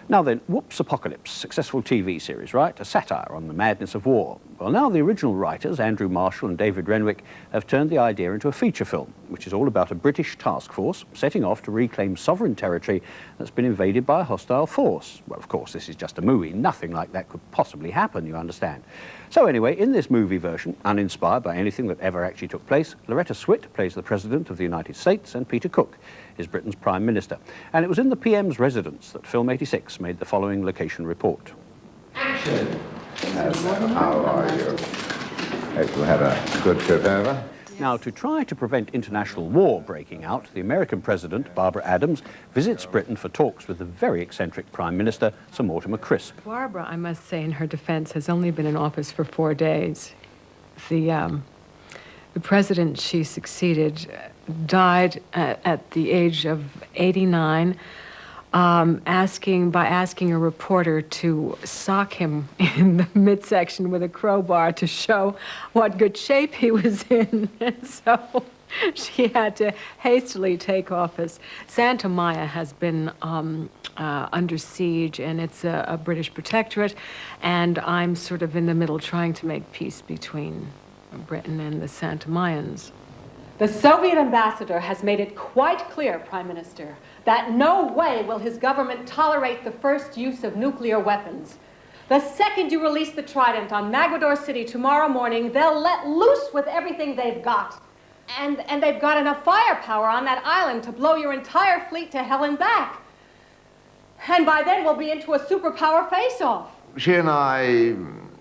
Now then, Whoops Apocalypse, successful TV series, right? A satire on the madness of war. Well, now the original writers, Andrew Marshall and David Renwick, have turned the idea into a feature film, which is all about a British task force setting off to reclaim sovereign territory that's been invaded by a hostile force. Well, of course, this is just a movie. Nothing like that could possibly happen, you understand. So anyway, in this movie version, uninspired by anything that ever actually took place, Loretta Swit plays the President of the United States and Peter Cook is Britain's Prime Minister. And it was in the PM's residence that Film 86 made the following location report. Action! How are you? Hope you had a good trip over. Now, to try to prevent international war breaking out, the American President, Barbara Adams, visits Britain for talks with the very eccentric Prime Minister, Sir Mortimer Crisp. Barbara, I must say, in her defense, has only been in office for 4 days. The president she succeeded died at the age of 89, asking a reporter to sock him in the midsection with a crowbar to show what good shape he was in. And so she had to hastily take office. Santa Maya has been under siege, and it's a British protectorate, and I'm sort of in the middle trying to make peace between Britain and the Santa Mayans. The Soviet ambassador has made it quite clear, Prime Minister, that no way will his government tolerate the first use of nuclear weapons. The second you release the Trident on Magwador City tomorrow morning, they'll let loose with everything they've got. And they've got enough firepower on that island to blow your entire fleet to hell and back. And by then we'll be into a superpower face-off. She and I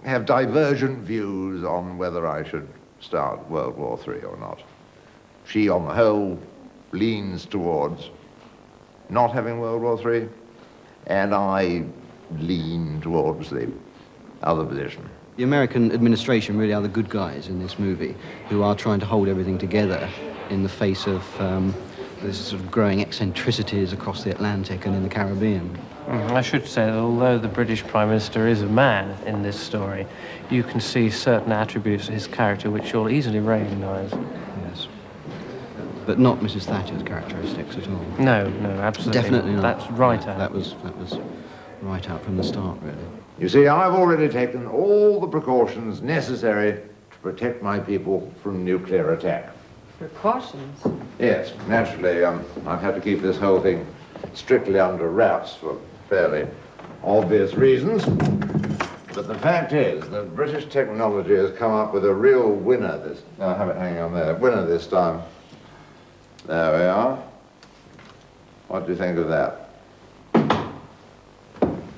have divergent views on whether I should start World War III or not. She, on the whole, leans towards not having World War III, and I lean towards the other position. The American administration really are the good guys in this movie, who are trying to hold everything together in the face of this sort of growing eccentricities across the Atlantic and in the Caribbean. I should say that although the British Prime Minister is a man in this story, you can see certain attributes of his character which you'll easily recognise. Yes. But not Mrs. Thatcher's characteristics at all. No, absolutely. Definitely not. That's right out. That was right out from the start, really. You see, I've already taken all the precautions necessary to protect my people from nuclear attack. Precautions? Yes, naturally, I've had to keep this whole thing strictly under wraps for fairly obvious reasons. But the fact is that British technology has come up with a real winner I have it hanging on there, winner this time. There we are. What do you think of that?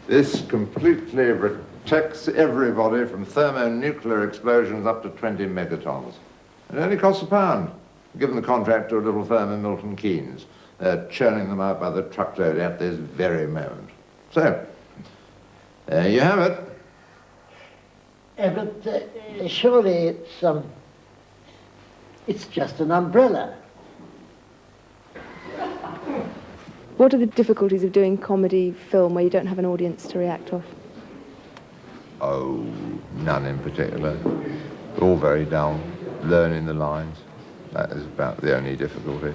This completely protects everybody from thermonuclear explosions up to 20 megatons. It only costs £1. Given the contract to a little firm in Milton Keynes. They're churning them out by the truckload at this very moment. So, there you have it. But surely it's just an umbrella. What are the difficulties of doing comedy film where you don't have an audience to react off? Oh, none in particular. All very dull. Learning the lines. That is about the only difficulty.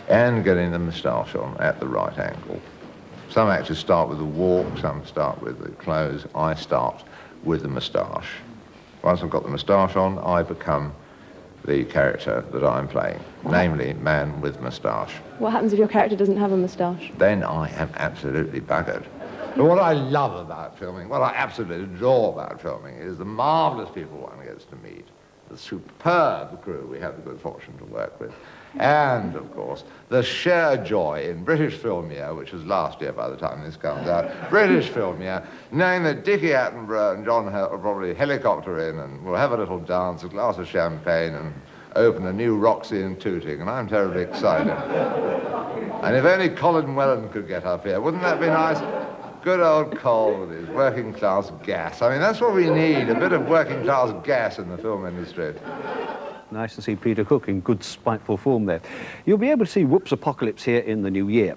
And getting the moustache on at the right angle. Some actors start with the walk, some start with the clothes. I start with the moustache. Once I've got the moustache on, I become the character that I'm playing, namely man with moustache. What happens if your character doesn't have a moustache? Then I am absolutely buggered. But what I love about filming, what I absolutely adore about filming, is the marvellous people one gets to meet, the superb crew we have the good fortune to work with, and, of course, the sheer joy in British Film Year, which was last year by the time this comes out, British Film Year, knowing that Dickie Attenborough and John Hurt will probably helicopter in and we'll have a little dance, a glass of champagne, and open a new Roxy in Tooting, and I'm terribly excited. And if only Colin Welland could get up here, wouldn't that be nice? Good old Col with his working class gas. I mean, that's what we need, a bit of working class gas in the film industry. Nice to see Peter Cook in good spiteful form there. You'll be able to see Whoops Apocalypse here in the new year.